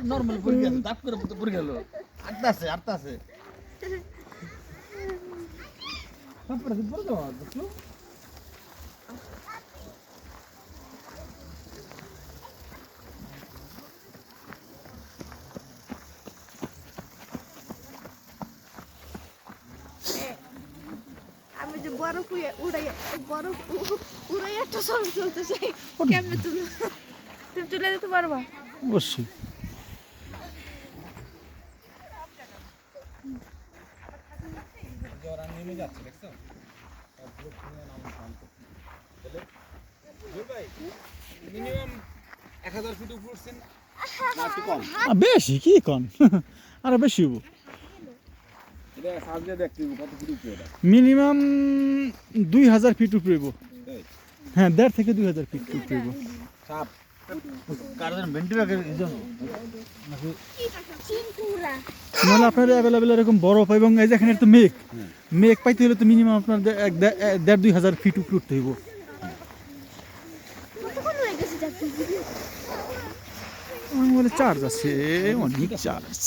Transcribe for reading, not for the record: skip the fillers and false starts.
Normal পড়ে গেল, দাপ করে পড়ে গেল। আটটা আছে। তারপরে পড়ে যাওয়া দেখছো? আমি যে বরফ উড়াই একটা ছবি তুলতে চাই, কেমনে তুমি তুলে দিতে পারবা? অবশ্যই। মিনিমাম 1000 ফিট উপরে উঠছেন না একটু কম? বেশি কি কন আরো বেশি হবো। এটা সার্ভে দেখতে হবে কত ফিট উপরে এটা। মিনিমাম 2000 ফিট উপরে হইবো। হ্যাঁ 1500 থেকে 2000 ফিট উপরে হইবো। সাপ কারণ ভেন্টিলেটর এই জন্য নাকি চিনকুরা নাহলে আপনার অ্যাভেলেবেল এরকম বরফ এবং এই যে এখানে তো মেঘ পাইতে হলে তো মিনিমাম আপনার 1500 ফিট উপরে উঠতে হইব। কতক্ষণ হয়ে গেছে যাচ্ছি? আমার মোবাইলে চার্জ আছে, অনেক চার্জ।